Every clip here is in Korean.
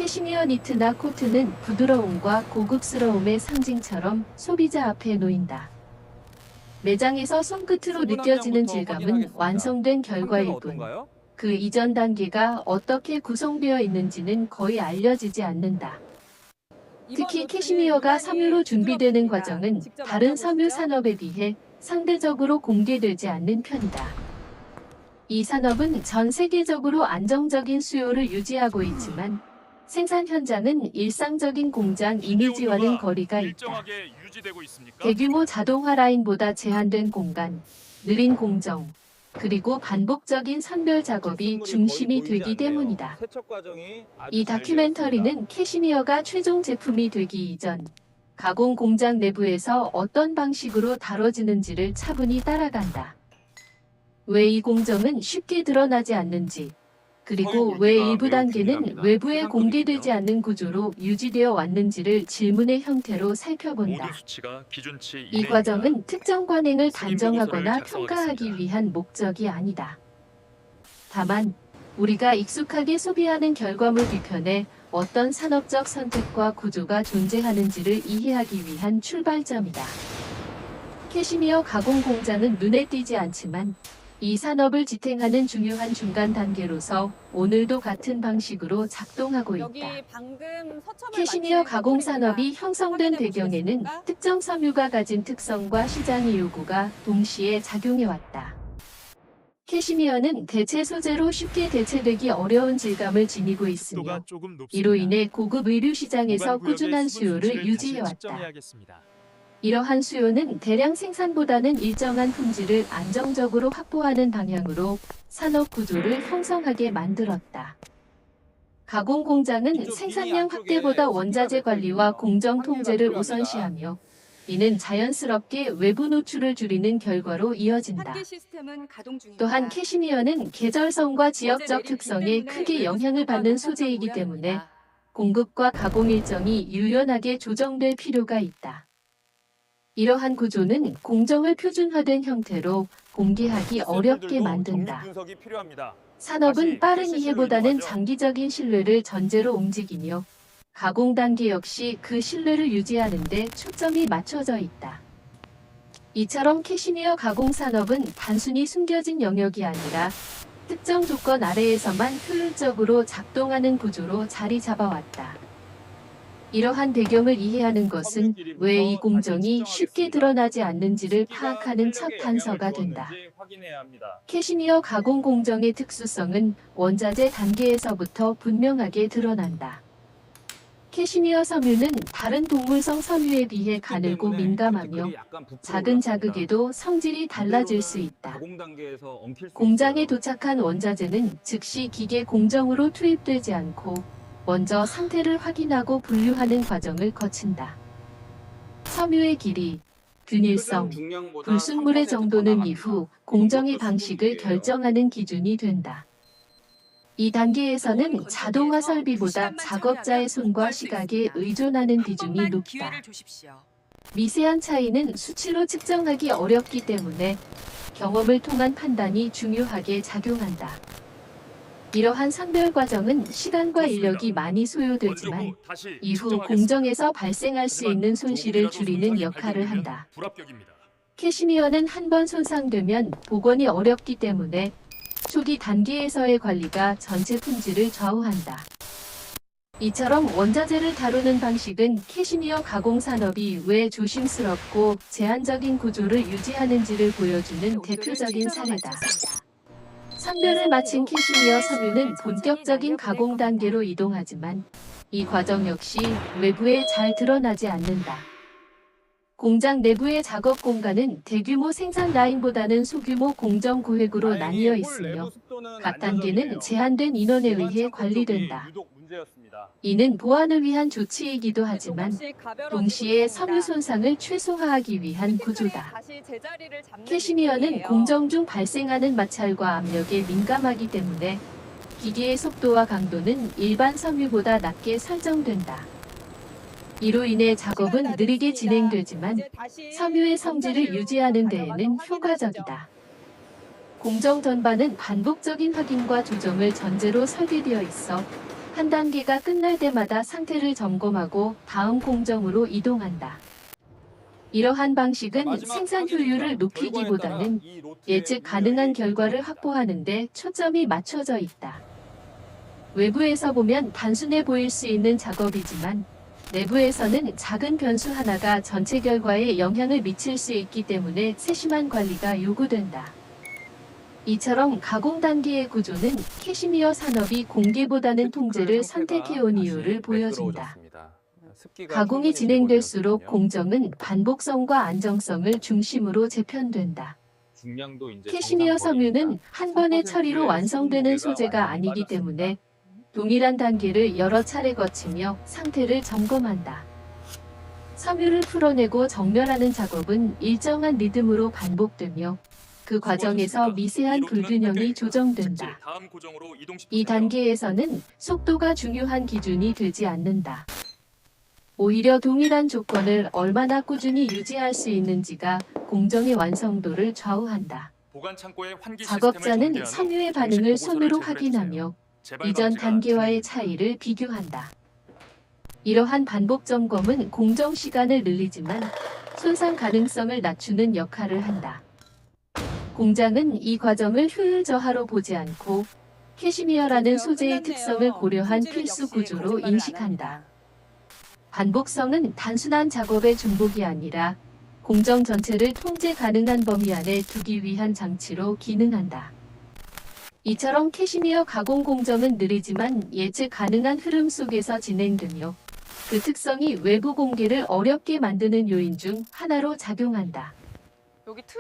캐시미어 니트나 코트는 부드러움과 고급스러움의 상징처럼 소비자 앞에 놓인다. 매장에서 손끝으로 느껴지는 질감은 완성된 결과일 뿐, 그 이전 단계가 어떻게 구성되어 있는지는 거의 알려지지 않는다. 특히 캐시미어가 섬유로 준비되는 과정은 다른 섬유 산업에 비해 상대적으로 공개되지 않는 편이다. 이 산업은 전 세계적으로 안정적인 수요를 유지하고 있지만 생산 현장은 일상적인 공장 이미지와는 거리가 있다. 대규모 자동화 라인보다 제한된 공간, 느린 공정, 그리고 반복적인 선별 작업이 중심이 되기 때문이다. 이 다큐멘터리는 캐시미어가 최종 제품이 되기 이전 가공 공장 내부에서 어떤 방식으로 다뤄지는지를 차분히 따라간다. 왜 이 공정은 쉽게 드러나지 않는지, 그리고 왜 일부 단계는 외부에 공개되지 않는 구조로 유지되어 왔는지를 질문의 형태로 살펴본다. 이 과정은 특정 관행을 단정하거나 평가하기 위한 목적이 아니다. 다만 우리가 익숙하게 소비하는 결과물 뒤편에 어떤 산업적 선택과 구조가 존재하는지를 이해하기 위한 출발점이다. 캐시미어 가공 공장은 눈에 띄지 않지만 이 산업을 지탱하는 중요한 중간 단계로서 오늘도 같은 방식으로 작동하고 있다. 캐시미어 가공 산업이 형성된 배경에는 특정 섬유가 가진 특성과 시장의 요구가 동시에 작용해왔다. 캐시미어는 대체 소재로 쉽게 대체되기 어려운 질감을 지니고 있으며 이로 인해 고급 의류 시장에서 꾸준한 수요를 유지해왔다. 이러한 수요는 대량 생산보다는 일정한 품질을 안정적으로 확보하는 방향으로 산업 구조를 형성하게 만들었다. 가공 공장은 생산량 확대보다 원자재 관리와 공정 통제를 우선시하며 이는 자연스럽게 외부 노출을 줄이는 결과로 이어진다. 또한 캐시미어는 계절성과 지역적 특성에 크게 영향을 받는 소재이기 때문에 공급과 가공 일정이 유연하게 조정될 필요가 있다. 이러한 구조는 공정을 표준화된 형태로 공개하기 어렵게 만든다. 산업은 빠른 이해보다는 장기적인 신뢰를 전제로 움직이며 가공 단계 역시 그 신뢰를 유지하는 데 초점이 맞춰져 있다. 이처럼 캐시미어 가공 산업은 단순히 숨겨진 영역이 아니라 특정 조건 아래에서만 효율적으로 작동하는 구조로 자리 잡아왔다. 이러한 배경을 이해하는 것은 왜 이 공정이 쉽게 드러나지 않는지를 파악하는 첫 단서가 된다. 캐시미어 가공 공정의 특수성은 원자재 단계에서부터 분명하게 드러난다. 캐시미어 섬유는 다른 동물성 섬유에 비해 가늘고 민감하며 작은 자극에도 성질이 달라질 수 있다. 공장에 도착한 원자재는 즉시 기계 공정으로 투입되지 않고 먼저 상태를 확인하고 분류하는 과정을 거친다. 섬유의 길이, 균일성, 불순물의 정도는 이후 공정의 방식을 결정하는 기준이 된다. 이 단계에서는 자동화 설비보다 작업자의 손과 시각에 의존하는 비중이 높다. 미세한 차이는 수치로 측정하기 어렵기 때문에 경험을 통한 판단이 중요하게 작용한다. 이러한 선별 과정은 시간과 인력이 많이 소요되지만 이후 공정에서 발생할 수 있는 손실을 줄이는 역할을 한다. 캐시미어는 한번 손상되면 복원이 어렵기 때문에 초기 단계에서의 관리가 전체 품질을 좌우한다. 이처럼 원자재를 다루는 방식은 캐시미어 가공 산업이 왜 조심스럽고 제한적인 구조를 유지하는지를 보여주는 대표적인 사례다. 선별을 마친 캐시미어 섬유는 본격적인 가공 단계로 이동하지만 이 과정 역시 외부에 잘 드러나지 않는다. 공장 내부의 작업 공간은 대규모 생산 라인보다는 소규모 공정 구획으로 나뉘어 있으며 각 단계는 제한된 인원에 의해 관리된다. 이는 보안을 위한 조치이기도 하지만 동시에 섬유 손상을 최소화하기 위한 구조다. 캐시미어는 공정 중 발생하는 마찰과 압력에 민감하기 때문에 기계의 속도와 강도는 일반 섬유보다 낮게 설정된다. 이로 인해 작업은 느리게 진행되지만 섬유의 성질을 유지하는 데에는 효과적이다. 공정 전반은 반복적인 확인과 조정을 전제로 설계되어 있어 한 단계가 끝날 때마다 상태를 점검하고 다음 공정으로 이동한다. 이러한 방식은 생산 효율을 높이기보다는 예측 가능한 결과를 확보하는 데 초점이 맞춰져 있다. 외부에서 보면 단순해 보일 수 있는 작업이지만 내부에서는 작은 변수 하나가 전체 결과에 영향을 미칠 수 있기 때문에 세심한 관리가 요구된다. 이처럼 가공 단계의 구조는 캐시미어 산업이 공개보다는 통제를 선택해온 이유를 보여준다. 가공이 진행될수록 공정은 반복성과 안정성을 중심으로 재편된다. 캐시미어 섬유는 한 번의 처리로 완성되는 소재가 아니기 때문에 동일한 단계를 여러 차례 거치며 상태를 점검한다. 섬유를 풀어내고 정렬하는 작업은 일정한 리듬으로 반복되며 그 과정에서 미세한 불균형이 조정된다. 이 단계에서는 속도가 중요한 기준이 되지 않는다. 오히려 동일한 조건을 얼마나 꾸준히 유지할 수 있는지가 공정의 완성도를 좌우한다. 작업자는 섬유의 반응을 손으로 확인하며 이전 단계와의 차이를 비교한다. 이러한 반복 점검은 공정 시간을 늘리지만 손상 가능성을 낮추는 역할을 한다. 공장은 이 과정을 효율 저하로 보지 않고 캐시미어라는 소재의 특성을 고려한 필수 구조로 인식한다. 반복성은 단순한 작업의 중복이 아니라 공정 전체를 통제 가능한 범위 안에 두기 위한 장치로 기능한다. 이처럼 캐시미어 가공 공정은 느리지만 예측 가능한 흐름 속에서 진행되며 그 특성이 외부 공개를 어렵게 만드는 요인 중 하나로 작용한다.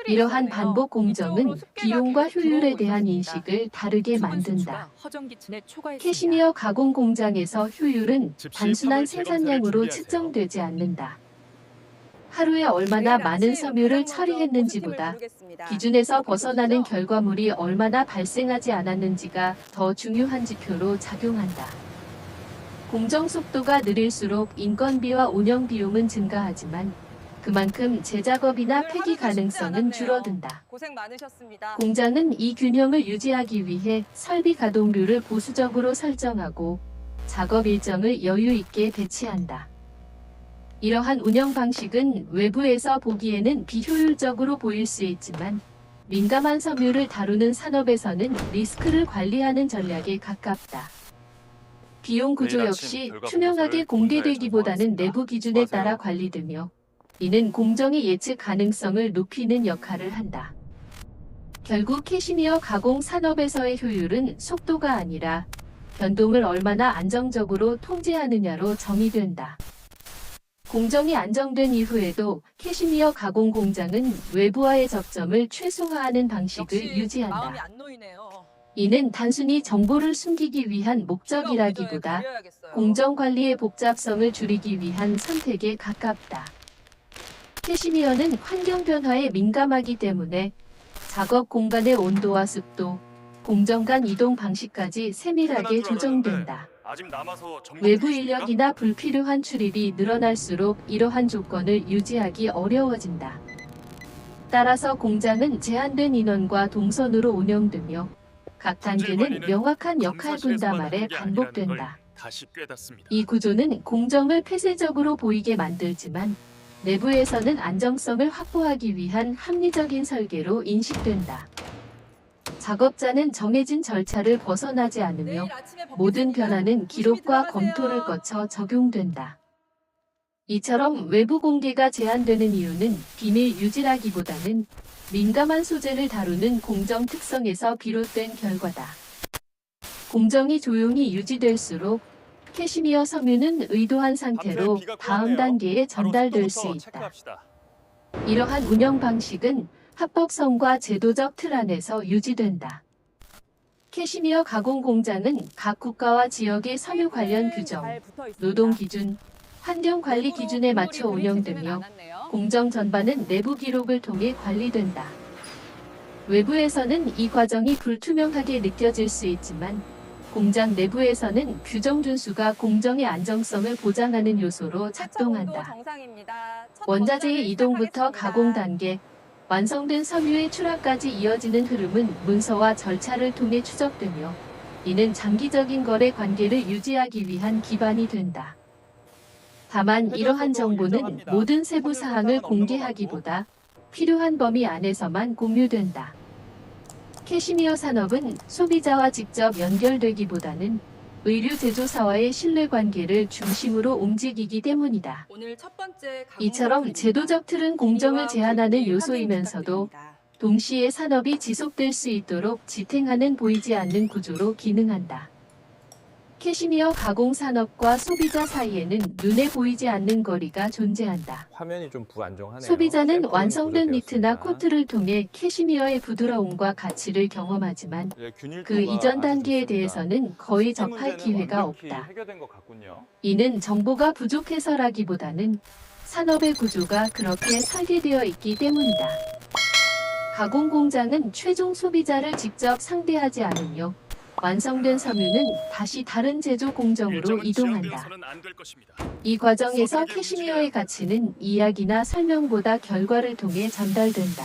이러한 반복 공정은 비용과 효율에 대한 인식을 다르게 만든다. 캐시미어 가공 공장에서 효율은 단순한 생산량으로 측정되지 않는다. 하루에 얼마나 많은 섬유를 처리했는지보다 기준에서 벗어나는 결과물이 얼마나 발생하지 않았는지가 더 중요한 지표로 작용한다. 공정 속도가 느릴수록 인건비와 운영 비용은 증가하지만 그만큼 재작업이나 폐기 가능성은 줄어든다. 고생 많으셨습니다. 공장은 이 균형을 유지하기 위해 설비 가동률을 보수적으로 설정하고 작업 일정을 여유 있게 배치한다. 이러한 운영 방식은 외부에서 보기에는 비효율적으로 보일 수 있지만 민감한 섬유를 다루는 산업에서는 리스크를 관리하는 전략에 가깝다. 비용 구조 역시 투명하게 공개되기보다는 내부 기준에 따라 관리되며 이는 공정의 예측 가능성을 높이는 역할을 한다. 결국 캐시미어 가공 산업에서의 효율은 속도가 아니라 변동을 얼마나 안정적으로 통제하느냐로 정의된다. 공정이 안정된 이후에도 캐시미어 가공 공장은 외부와의 접점을 최소화하는 방식을 유지한다. 이는 단순히 정보를 숨기기 위한 목적이라기보다 공정 관리의 복잡성을 줄이기 위한 선택에 가깝다. 캐시미어는 환경 변화에 민감하기 때문에 작업 공간의 온도와 습도, 공정 간 이동 방식까지 세밀하게 조정된다. 외부 인력이나 불필요한 출입이 늘어날수록 이러한 조건을 유지하기 어려워진다. 따라서 공장은 제한된 인원과 동선으로 운영되며 각 단계는 명확한 역할 분담 아래 반복된다. 이 구조는 공정을 폐쇄적으로 보이게 만들지만 내부에서는 안정성을 확보하기 위한 합리적인 설계로 인식된다. 작업자는 정해진 절차를 벗어나지 않으며 모든 변화는 기록과 검토를 거쳐 적용된다. 이처럼 외부 공개가 제한되는 이유는 비밀 유지라기보다는 민감한 소재를 다루는 공정 특성에서 비롯된 결과다. 공정이 조용히 유지될수록 캐시미어 섬유는 의도한 상태로 다음 단계에 전달될 수 있다. 이러한 운영 방식은 합법성과 제도적 틀 안에서 유지된다. 캐시미어 가공 공장은 각 국가와 지역의 섬유 관련 규정, 노동 기준, 환경 관리 기준에 맞춰 운영되며 공정 전반은 내부 기록을 통해 관리된다. 외부에서는 이 과정이 불투명하게 느껴질 수 있지만 공장 내부에서는 규정 준수가 공정의 안정성을 보장하는 요소로 작동한다. 원자재의 이동부터 가공 단계, 완성된 섬유의 출하까지 이어지는 흐름은 문서와 절차를 통해 추적되며 이는 장기적인 거래 관계를 유지하기 위한 기반이 된다. 다만 이러한 정보는 모든 세부 사항을 공개하기보다 필요한 범위 안에서만 공유된다. 캐시미어 산업은 소비자와 직접 연결되기보다는 의류 제조사와의 신뢰관계를 중심으로 움직이기 때문이다. 이처럼 제도적 틀은 공정을 제한하는 요소이면서도 동시에 산업이 지속될 수 있도록 지탱하는 보이지 않는 구조로 기능한다. 캐시미어 가공 산업과 소비자 사이에는 눈에 보이지 않는 거리가 존재한다. 화면이 좀 불안정하네요. 소비자는 샘플링이 완성된 니트나 부족되었습니다. 코트를 통해 캐시미어의 부드러움과 가치를 경험하지만 예, 균일도가 그 이전 아주 단계에 좋습니다. 대해서는 거의 이 접할 문제는 기회가 완벽히 없다. 해결된 것 같군요. 이는 정보가 부족해서라기보다는 산업의 구조가 그렇게 설계되어 있기 때문이다. 가공 공장은 최종 소비자를 직접 상대하지 않으며 완성된 섬유는 다시 다른 제조 공정으로 이동한다. 이 과정에서 캐시미어의 가치는 이야기나 설명보다 결과를 통해 전달된다.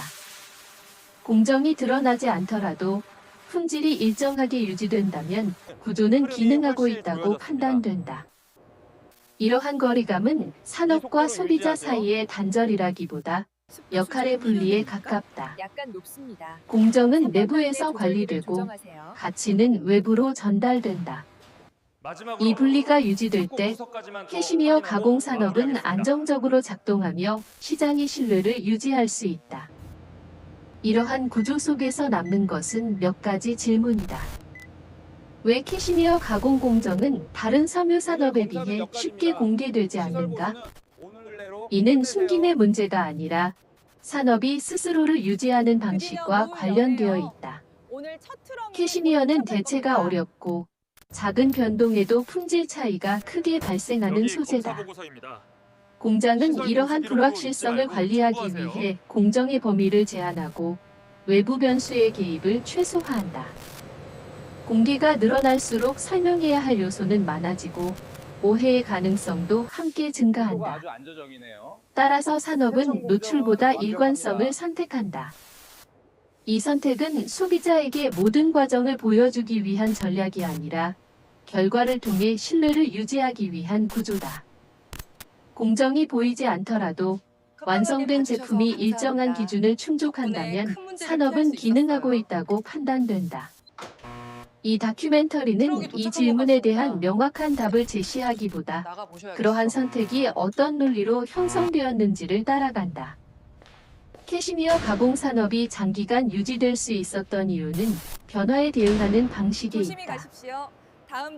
공정이 드러나지 않더라도 품질이 일정하게 유지된다면 구조는 기능하고 있다고 판단된다. 이러한 거리감은 산업과 소비자 사이의 단절이라기보다 역할의 분리에 가깝다. 약간 높습니다. 공정은 내부에서 관리되고 가치는 외부로 전달된다. 이 분리가 유지될 때 캐시미어 가공 산업은 안정적으로 작동하며 시장의 신뢰를 유지할 수 있다. 이러한 구조 속에서 남는 것은 몇 가지 질문이다. 왜 캐시미어 가공 공정은 다른 섬유 산업에 비해 쉽게 공개되지 않는가? 이는 숨김의 문제가 아니라 산업이 스스로를 유지하는 방식과 관련되어 있다. 캐시미어는 대체가 어렵고 작은 변동에도 품질 차이가 크게 발생하는 소재다. 공장은 이러한 불확실성을 관리하기 위해 공정의 범위를 제한하고 외부 변수의 개입을 최소화한다. 공개가 늘어날수록 설명해야 할 요소는 많아지고 오해의 가능성도 함께 증가한다. 아주 안정적이네요. 따라서 산업은 노출보다 일관성을 선택한다. 이 선택은 소비자에게 모든 과정을 보여주기 위한 전략이 아니라 결과를 통해 신뢰를 유지하기 위한 구조다. 공정이 보이지 않더라도 완성된 제품이 일정한 기준을 충족한다면 산업은 기능하고 있다고 판단된다. 이 다큐멘터리는 이 질문에 대한 명확한 답을 제시하기보다 그러한 선택이 어떤 논리로 형성되었는지를 따라간다. 캐시미어 가공 산업이 장기간 유지될 수 있었던 이유는 변화에 대응하는 방식에 있다.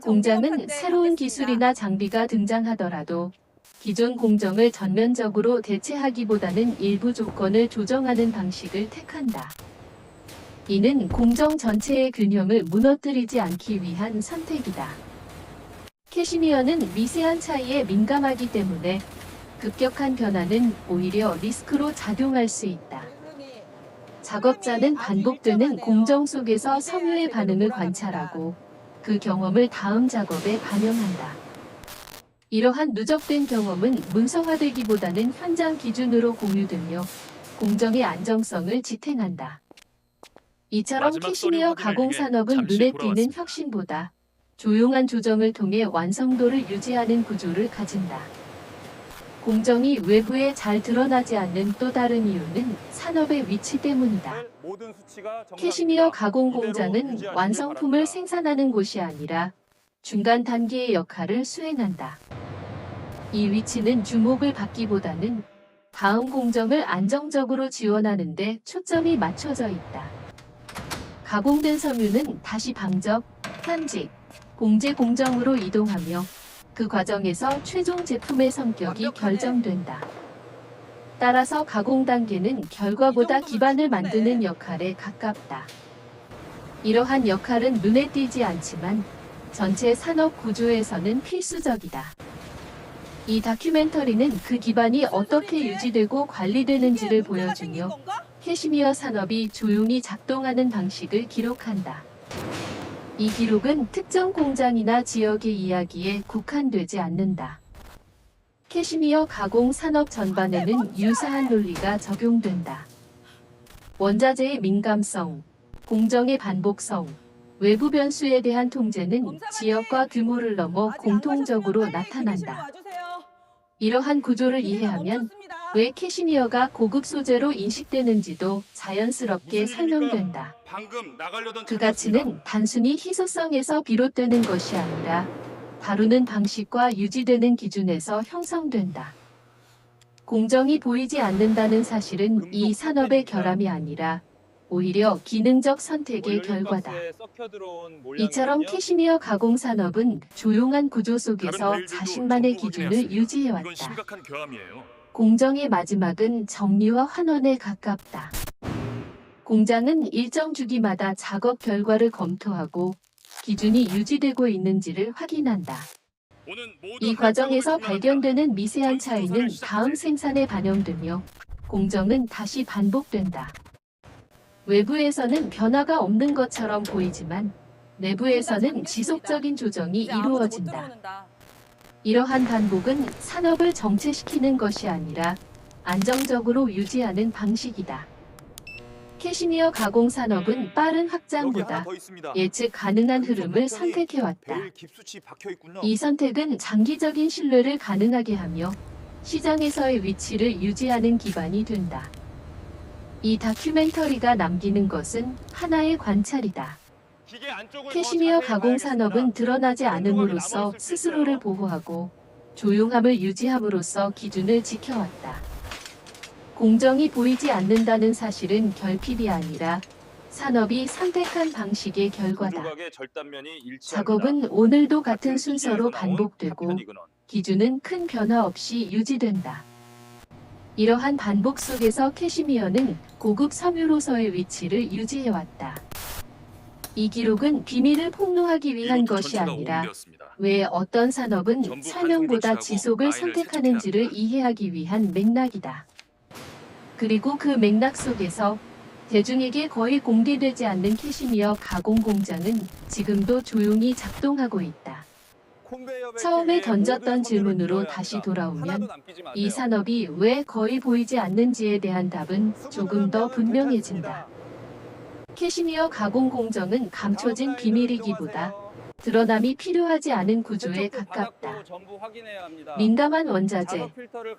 공장은 새로운 기술이나 장비가 등장하더라도 기존 공정을 전면적으로 대체하기보다는 일부 조건을 조정하는 방식을 택한다. 이는 공정 전체의 균형을 무너뜨리지 않기 위한 선택이다. 캐시미어는 미세한 차이에 민감하기 때문에 급격한 변화는 오히려 리스크로 작용할 수 있다. 작업자는 반복되는 공정 속에서 섬유의 반응을 관찰하고 그 경험을 다음 작업에 반영한다. 이러한 누적된 경험은 문서화되기보다는 현장 기준으로 공유되며 공정의 안정성을 지탱한다. 이처럼 캐시미어 가공 산업은 눈에 띄는 혁신보다 조용한 조정을 통해 완성도를 유지하는 구조를 가진다. 공정이 외부에 잘 드러나지 않는 또 다른 이유는 산업의 위치 때문이다. 모든 수치가 정상입니다. 캐시미어 가공 이대로 공장은 유지하시기 완성품을 바랍니다. 생산하는 곳이 아니라 중간 단계의 역할을 수행한다. 이 위치는 주목을 받기보다는 다음 공정을 안정적으로 지원하는 데 초점이 맞춰져 있다. 가공된 섬유는 다시 방적, 편집, 공제 공정으로 이동하며 그 과정에서 최종 제품의 성격이 결정된다. 따라서 가공 단계는 결과보다 기반을 만드는 역할에 가깝다. 이러한 역할은 눈에 띄지 않지만 전체 산업 구조에서는 필수적이다. 이 다큐멘터리는 그 기반이 어떻게 유지되고 관리되는지를 보여주며 캐시미어 산업이 조용히 작동하는 방식을 기록한다. 이 기록은 특정 공장이나 지역의 이야기에 국한되지 않는다. 캐시미어 가공 산업 전반에는 유사한 논리가 적용된다. 원자재의 민감성, 공정의 반복성, 외부 변수에 대한 통제는 지역과 규모를 넘어 공통적으로 나타난다. 이러한 구조를 이해하면 왜 캐시미어가 고급 소재로 인식되는지도 자연스럽게 설명된다. 그 가치는 단순히 희소성에서 비롯되는 것이 아니라 다루는 방식과 유지되는 기준에서 형성된다. 공정이 보이지 않는다는 사실은 이 산업의 결함이 아니라 오히려 기능적 선택의 결과다. 이처럼 캐시미어 가공 산업은 조용한 구조 속에서 자신만의 기준을 유지해왔다. 공정의 마지막은 정리와 환원에 가깝다. 공장은 일정 주기마다 작업 결과를 검토하고 기준이 유지되고 있는지를 확인한다. 이 과정에서 발견되는 미세한 차이는 다음 생산에 반영되며 공정은 다시 반복된다. 외부에서는 변화가 없는 것처럼 보이지만 내부에서는 지속적인 조정이 이루어진다. 이러한 반복은 산업을 정체시키는 것이 아니라 안정적으로 유지하는 방식이다. 캐시미어 가공 산업은 빠른 확장보다 예측 가능한 흐름을 선택해왔다. 이 선택은 장기적인 신뢰를 가능하게 하며 시장에서의 위치를 유지하는 기반이 된다. 이 다큐멘터리가 남기는 것은 하나의 관찰이다. 캐시미어 가공 산업은 드러나지 않음으로써 스스로를 보호하고 조용함을 유지함으로써 기준을 지켜왔다. 공정이 보이지 않는다는 사실은 결핍이 아니라 산업이 선택한 방식의 결과다. 작업은 오늘도 같은 순서로 반복되고 기준은 큰 변화 없이 유지된다. 이러한 반복 속에서 캐시미어는 고급 섬유로서의 위치를 유지해왔다. 이 기록은 비밀을 폭로하기 위한 것이 아니라 왜 어떤 산업은 설명보다 지속을 선택하는지를 이해하기 위한 맥락이다. 그리고 그 맥락 속에서 대중에게 거의 공개되지 않는 캐시미어 가공 공장은 지금도 조용히 작동하고 있다. 처음에 던졌던 질문으로 다시 돌아오면 이 산업이 왜 거의 보이지 않는지에 대한 답은 조금 더 분명해진다. 캐시미어 가공 공정은 감춰진 비밀이기보다 드러남이 필요하지 않은 구조에 가깝다. 민감한 원자재,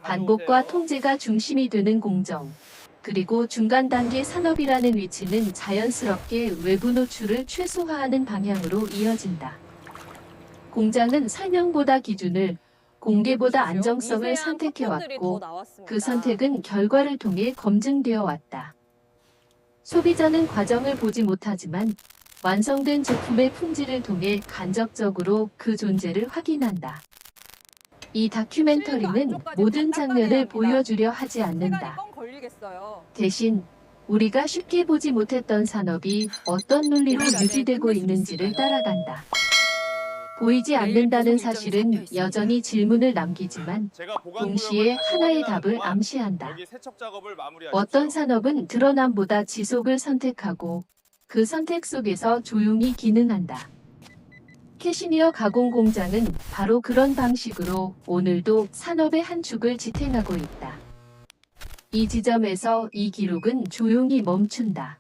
반복과 통제가 중심이 되는 공정, 그리고 중간 단계 산업이라는 위치는 자연스럽게 외부 노출을 최소화하는 방향으로 이어진다. 공장은 설명보다 기준을, 공개보다 안정성을 선택해왔고 그 선택은 결과를 통해 검증되어 왔다. 소비자는 과정을 보지 못하지만 완성된 제품의 품질을 통해 간접적으로 그 존재를 확인한다. 이 다큐멘터리는 모든 장면을 보여주려 하지 않는다. 대신 우리가 쉽게 보지 못했던 산업이 어떤 논리로 유지되고 있는지를 따라간다. 보이지 않는다는 사실은 여전히 질문을 남기지만 동시에 하나의 답을 암시한다. 어떤 산업은 드러남보다 지속을 선택하고 그 선택 속에서 조용히 기능한다. 캐시미어 가공 공장은 바로 그런 방식으로 오늘도 산업의 한 축을 지탱하고 있다. 이 지점에서 이 기록은 조용히 멈춘다.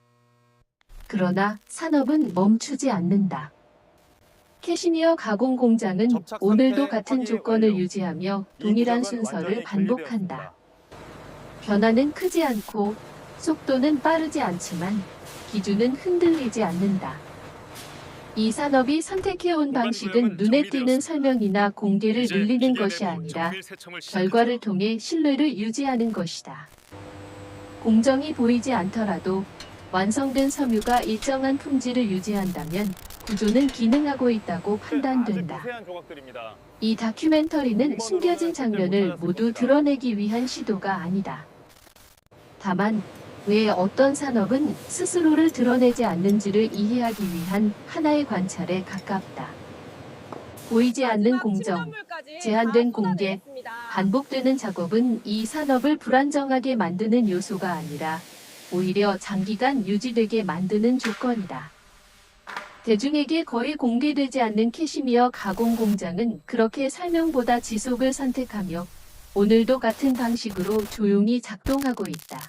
그러나 산업은 멈추지 않는다. 캐시미어 가공 공장은 오늘도 같은 조건을 유지하며 동일한 순서를 반복한다. 변화는 크지 않고 속도는 빠르지 않지만 기준은 흔들리지 않는다. 이 산업이 선택해온 방식은 눈에 띄는 설명이나 공개를 늘리는 것이 아니라 결과를 통해 신뢰를 유지하는 것이다. 공정이 보이지 않더라도 완성된 섬유가 일정한 품질을 유지한다면 구조는 기능하고 있다고 판단된다. 이 다큐멘터리는 숨겨진 장면을 모두 드러내기 위한 시도가 아니다. 다만 왜 어떤 산업은 스스로를 드러내지 않는지를 이해하기 위한 하나의 관찰에 가깝다. 보이지 않는 공정, 제한된 공개, 반복되는 작업은 이 산업을 불안정하게 만드는 요소가 아니라 오히려 장기간 유지되게 만드는 조건이다. 대중에게 거의 공개되지 않는 캐시미어 가공 공장은 그렇게 설명보다 지속을 선택하며 오늘도 같은 방식으로 조용히 작동하고 있다.